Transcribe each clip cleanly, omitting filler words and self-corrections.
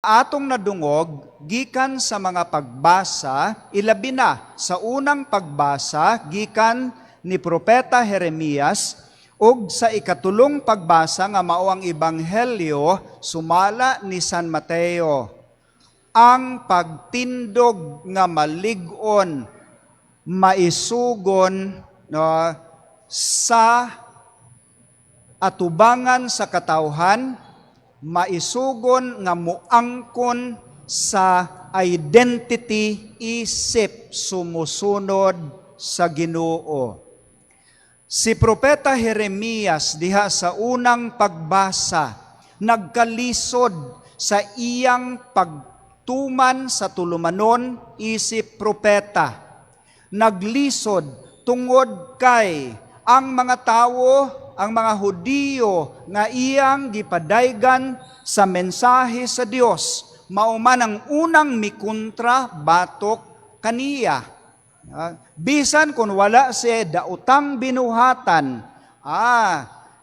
Atong nadungog, gikan sa mga pagbasa, ilabi na sa unang pagbasa, gikan ni Propeta Jeremias, ug sa ikatulong pagbasa nga mao ang Ebanghelyo, sumala ni San Mateo. Ang pagtindog nga malig-on, maisugon sa atubangan sa katawhan, maisugon nga muangkon sa identity isip sumusunod sa Ginoo. Si Propeta Jeremias diha sa unang pagbasa nagkalisod sa iyang pagtuman sa tulumanon isip propeta. Naglisod tungod kay ang mga tawo, ang mga Hudiyo nga iyang gipadaygan sa mensahe sa Dios, mao man ang unang mikontra batok kaniya. Bisan kung wala si daotang binuhatan,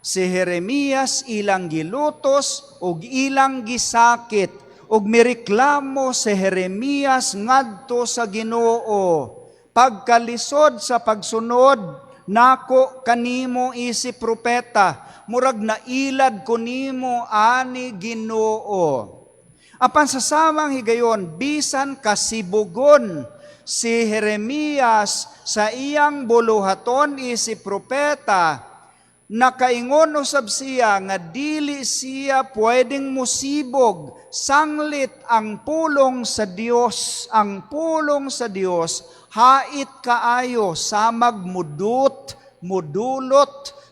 si Jeremias ilang gilutos ug ilang gisakit ug mireklamo si Jeremias ngadto sa Ginoo. Pagkalisod sa pagsunod nako kanimo isip propeta, murag nailad ko nimo ani Ginoo. Apan sa samang higayon, bisan kasibugon si Jeremias sa iyang buluhaton isip propeta, nakaingon usab siya nga dili siya pwedeng musibog sanglit ang pulong sa Dios. Ang pulong sa Dios hait kaayo sa magmudulot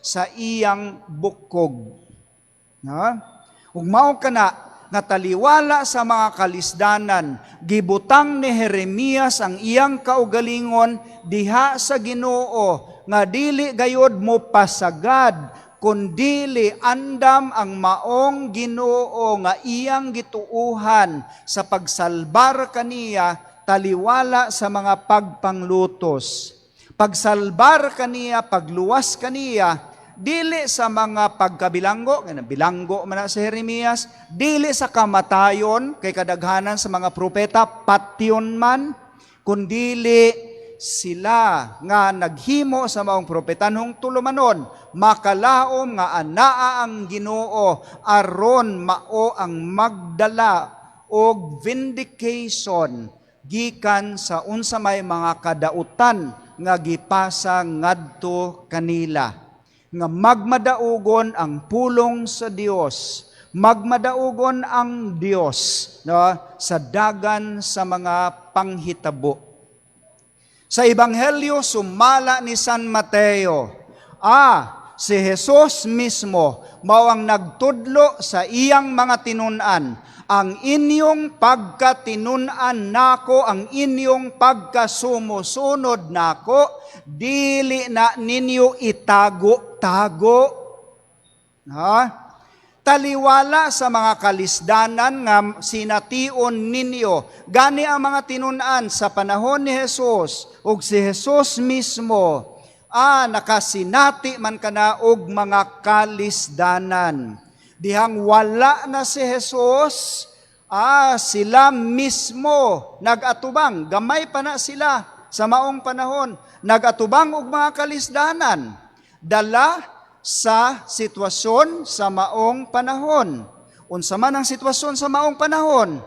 sa iyang bukog. Ug mao kana nga taliwala sa mga kalisdanan, gibutang ni Jeremias ang iyang kaugalingon diha sa Ginoo nga dili gayod mo pasagad kundili andam ang maong Ginoo nga iyang gituuhan sa pagsalbar kaniya taliwala sa mga pagpanglutos. Pagsalbar kaniya, pagluwas kaniya, dili sa mga pagkabilanggo, bilanggo man na si Jeremias, dili sa kamatayon, kay kadaghanan sa mga propeta, patyon man, kundili sila nga naghimo sa maong propetanhong tulumanon, makalaom nga anaa ang Ginoo, aron mao ang magdala og vindication, gikan sa unsa may mga kadautan nga gipasa ngadto kanila, nga magmadaugon ang pulong sa Dios, magmadaugon ang Dios sa dagan sa mga panghitabo. Sa Ebanghelyo sumala ni San Mateo, si Jesus mismo mao ang nagtudlo sa iyang mga tinun-an. Ang inyong pagkatinunan nako, ang inyong pagkasumusunod nako, dili na ninyo itago-tago. Taliwala sa mga kalisdanan nga sination ninyo. Gani ang mga tinunan sa panahon ni Jesus, ug si Jesus mismo, nakasinati man kana og mga kalisdanan. Dihang wala na si Jesus, sila mismo nagatubang, gamay pa na sila sa maong panahon, nagatubang og mga kalisdanan, dala sa sitwasyon sa maong panahon. Unsa man ang sitwasyon sa maong panahon?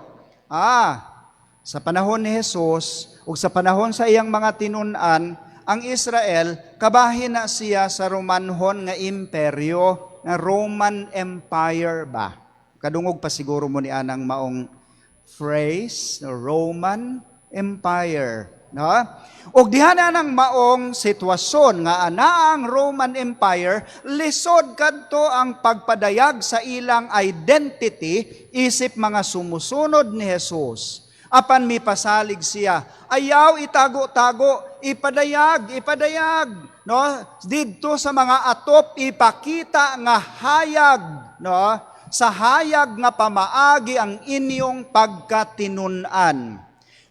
Sa panahon ni Jesus, ug sa panahon sa iyang mga tinunan, ang Israel, kabahin na siya sa Romanhon nga imperyo, na Roman Empire ba? Kadungog pa siguro mo ni anang maong phrase, Roman Empire. O diha na ng maong sitwasyon nga anaa ang Roman Empire, lisod kadto ang pagpadayag sa ilang identity isip mga sumusunod ni Jesus. Apan mipasalig siya, ayaw itago-tago, ipadayag, didto sa mga atop ipakita nga hayag, sa hayag nga pamaagi ang inyong pagkatinunan.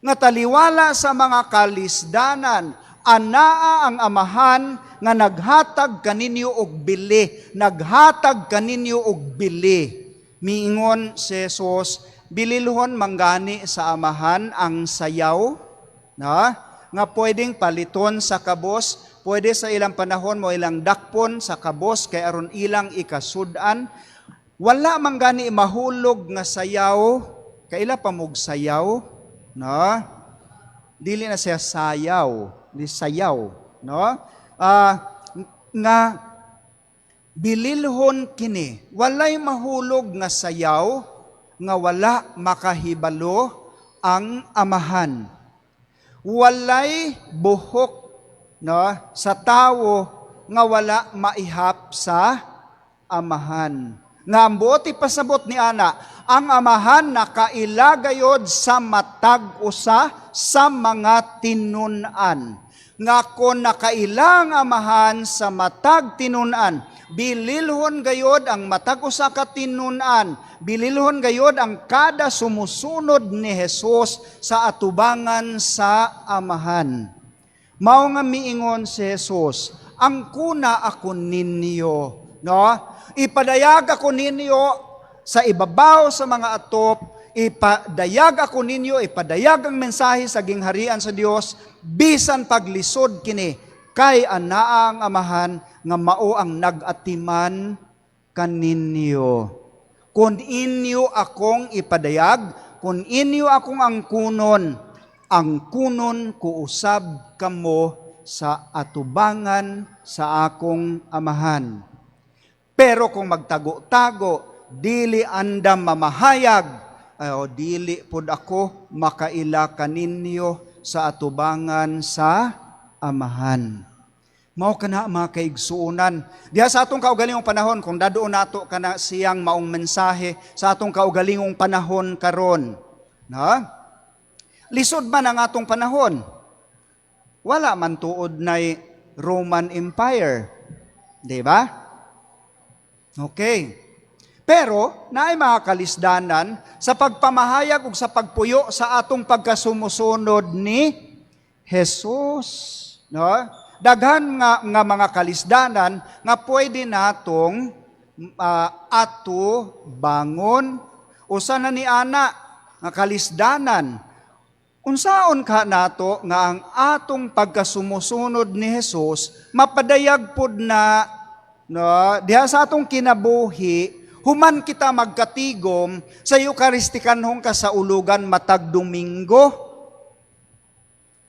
Nga taliwala sa mga kalisdanan, anaa ang amahan nga naghatag kaninyo og bili, Miingon si Jesus, bililhon manggani sa amahan ang sayaw, na nga pwedeng paliton sa kabos, pwede sa ilang panahon mo ilang dakpon sa kabos kay aron ilang ikasudan. Wala manggani mahulog nga sayaw, kaila pamug sayaw, no? Dili na siya sayaw, di sayaw, no? Nga bililhon kini, walay mahulog nga sayaw, nga wala makahibalo ang amahan. Walay buhok, no, sa tawo nga wala maihap sa amahan. Nga ambot ipasabot ni ana, ang amahan nakailagayod sa matag usa sa mga tinunan. Nga kung nakailang amahan sa matag tinunan, bililhon gayod ang matag usa ka tinunan, bililhon gayod ang kada sumusunod ni Jesus sa atubangan sa amahan. Mao nga miingon si Jesus, ang kuna ako ninyo, no? Ipadayag ako ninyo sa ibabaw sa mga atop, ipadayag ako ninyo, ipadayag ang mensahe sa gingharian sa Dios, bisan paglisod kini kay anaa ang amahan nga mao ang nagatiman kaninyo. Kung inyo akong ipadayag, kung inyo akong ang kunon kuusab kamo sa atubangan sa akong amahan. Pero kung magtago-tago, dili andam mamahayag, o dili pud ako makaila kaninyo sa atubangan sa amahan. Mao kana mga kaigsuonan. Diha sa atong kaugalingong panahon, kung dadoon nato kana siyang maong mensahe sa atong kaugalingong panahon karon, na lisod man ang atong panahon. Wala man tuod nay Roman Empire, di ba? Okay. Pero naay mga kalisdanan sa pagpamahayag ug sa pagpuyo sa atong pagkasumusunod ni Jesus, no? Daghan nga mga kalisdanan nga pwede natong ato bangon. Usa na ni ana nga kalisdanan, unsaon ka nato nga ang atong pagkasumusunod ni Jesus mapadayag pud na, no, diha sa atong kinabuhi, human kita magkatigom sa Eucharistikanhong kasaulugan matag Domingo,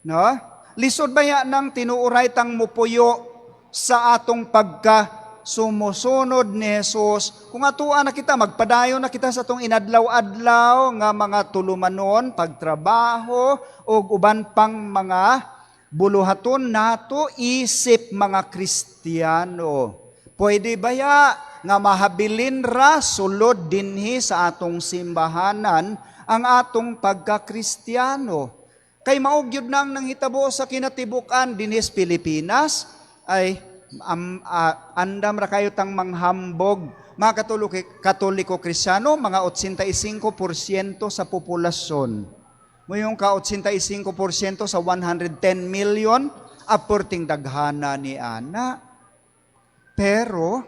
no? Lisod ba yan ng tinuuray tang mupuyo sa atong pagka-sumusunod ni Jesus? Kung atuan na kita, magpadayon na kita sa atong inadlaw-adlaw nga mga tulumanon, pagtrabaho, o uban pang mga buluhaton nato isip mga Kristiyano. Pwede ba ya nga mahabilin ra sulod dinhi sa atong simbahanan ang atong pagka-Kristiyano? Kay maugyod nang nanghitabo sa kinatibukan dinis Pilipinas, ay andam ra kayo tang manghambog. Mga Katoliko Kristyano, mga 85% sa populasyon. Mayong ka 85% sa 110 million, aporting daghana ni ana. Pero,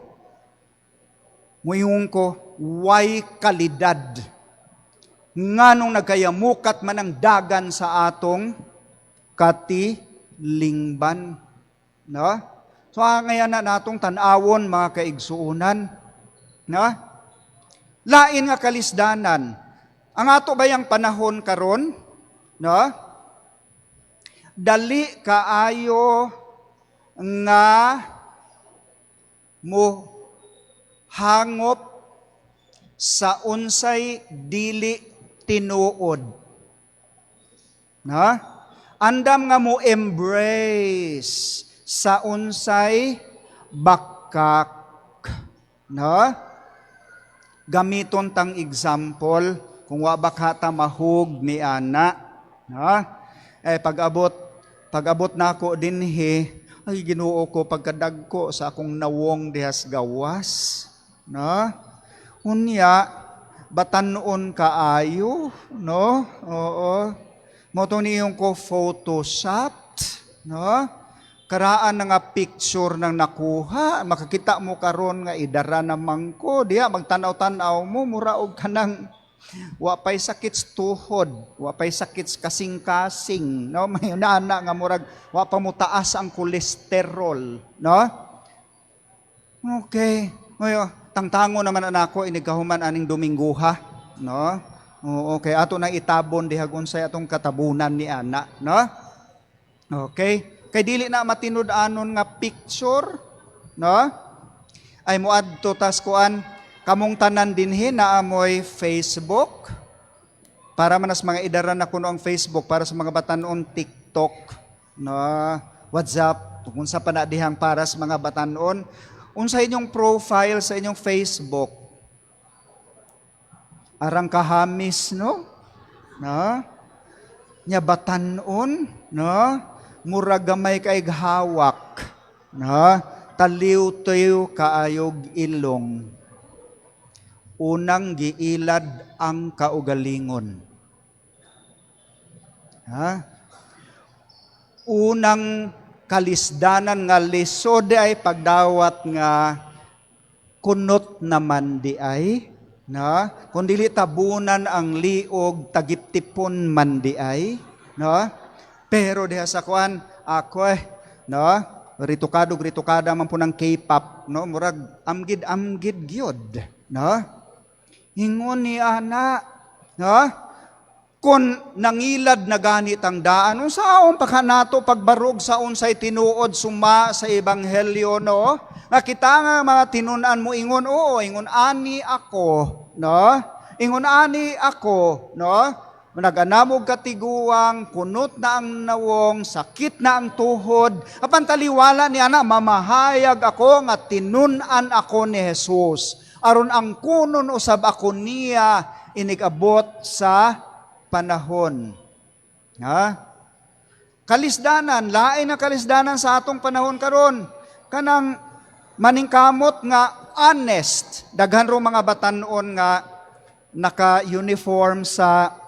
mayong ko, way kalidad. Nganong nagkayamukat man ang dagan sa atong katilingban. No? So, ngayon na natong tanawon mga kaigsuunan. No? Lain nga kalisdanan. Ang ato bayang panahon karon, no? Dali kaayo nga mo hangop sa unsay dili tinuod. Na? Andam nga mo embrace sa unsay bakak. Na? Gamiton tang example, kung wa baka ta mahug ni ana. Na? Pag-abot na ako dinhi, ay Ginoo ko pagkadagko sa akong nawong dihas gawas. Na? Unya, batanon kaayo, no? Oo. Moto niyong ko photoshopped, no? Karaan na nga picture nang nakuha, makakita mo karon nga idara naman ko, diya magtanaw-tanaw mo, mura og kanang Wa pay sakit sa tuhod, wa pay sakit sa kasing-kasing, no? May nana nga murag wa pa mo taas ang kolesterol, no? Okay. Ngayon, tangtango naman anako inigkahuman aning Domingguha, no? Oo, okay, ato nang itabon dihag unsay atong katabunan ni ana, no? Okay? Kay dili na matinud-anon nga picture, no? Ay moadto tas kuan kamong tanan dinhi na amoy Facebook. Para manas mga idaran na kuno ang Facebook para sa mga batanon TikTok, no? WhatsApp, unsa pa na dihang para sa mga batanon. Unsa inyong profile sa inyong Facebook? Arang kahamis, no? No? Nya batanon, no? Murag gamay kay hawak, no? Taliw-tiw kaayog ilong. Unang giilad ang kaugalingon. Ha? Unang kalisdanan nga lisod ay pagdawat nga kunot naman di ay, no? Kung dili tabunan ang liog tagiptipon man di ay, no? Pero diha sa kuan ako no? Ritukada man po ng K-pop, no? Murag amgid gyud, no? Ingon ni ana, no? Kung nangilad na ganit ang daan, unsaon pa kanato pagbarog sa unsay tinuod suma sa ebanghelyo, no? Nakita nga mga tinunan mo ingon, oo, ingon ani ako, no? Ingon ani ako, no? Naganamog katiguang, kunot na ang nawong, sakit na ang tuhod. Apan taliwala ni ana, mamahayag ako nga tinunan ako ni Jesus. Aron ang kunon usab ako niya inigabot sa panahon. Ha? Kalisdanan, lain na kalisdanan sa atong panahon karon. Kanang maningkamot nga honest. Daghan ro mga batanon nga naka-uniform sa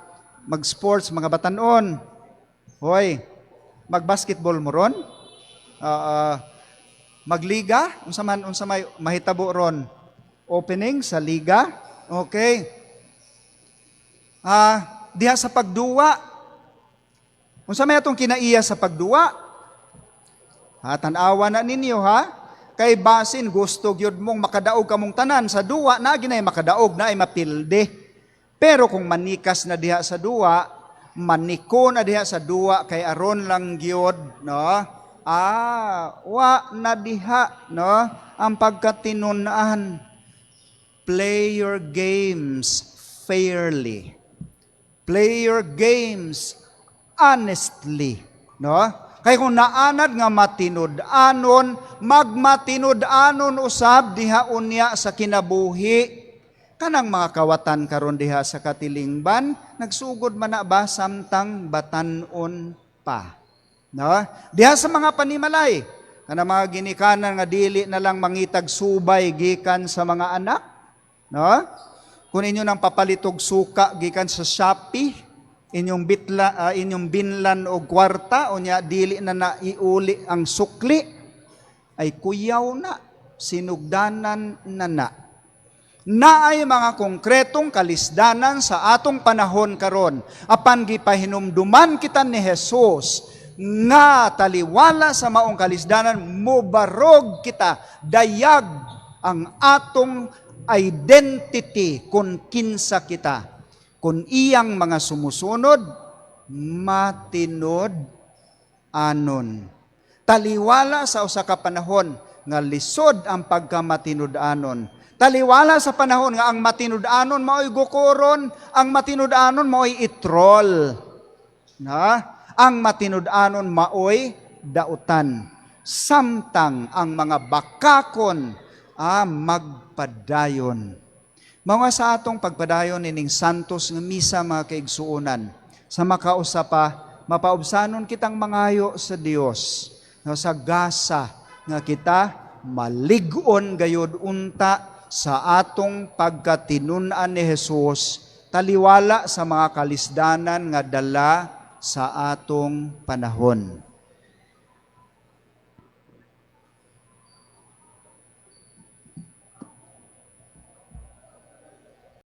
mag-sports, mga batanon. Hoy, mag-basketball mo ron? Magliga? Unsa may mahitabo ron? Opening sa liga? Okay. Diha sa pagduwa. Unsa may atong kinaiya sa pagduwa? Tanawa na ninyo ha? Kay basin gusto gyud mong makadaog kamong tanan sa duwa na ginay makadaog na ay mapilde. Pero kung manikas na diha sa duwa, maniko na diha sa duwa kay aron lang gyud, no? Wa na diha, no? Ang pagkatinunan. Play your games fairly. Play your games honestly, no? Kay kung naanad nga matinud-anon, magmatinud-anon usab diha unya sa kinabuhi. Kanang mga kawatan karon diha sa katilingban, nagsugod man na ba samtang batanon pa. No? Diha sa mga panimalay, kanang mga ginikanan nga dili na lang mangitag subay gikan sa mga anak. No? Kung inyo nang papalitog suka gikan sa Shopee, inyong binlan o kwarta, o nya dili na naiuli ang sukli, ay kuyaw na, sinugdanan na. Naay mga konkretong kalisdanan sa atong panahon karon. Apan gipahinumduman kita ni Jesus nga taliwala sa maong kalisdanan, mobarog kita, dayag ang atong identity kung kinsa kita. Kung iyang mga sumusunod, matinod anon. Taliwala sa usa ka panahon nga lisod ang pagkamatinud-anon. Taliwala sa panahon nga ang matinud-anon mao'y gukoron, ang matinud-anon mao'y itrol. Ang matinud-anon mao'y dautan. Samtang ang mga bakakon magpadayon. Mga sa atong pagpadayon ining santos nga misa mga kaigsuonan. Sa makausapa, mapaubsanon kitang mangayo sa Dios. Sa gasa nga kita malig-on gayud unta sa atong pagkatinunan ni Jesus, taliwala sa mga kalisdanan nga dala sa atong panahon.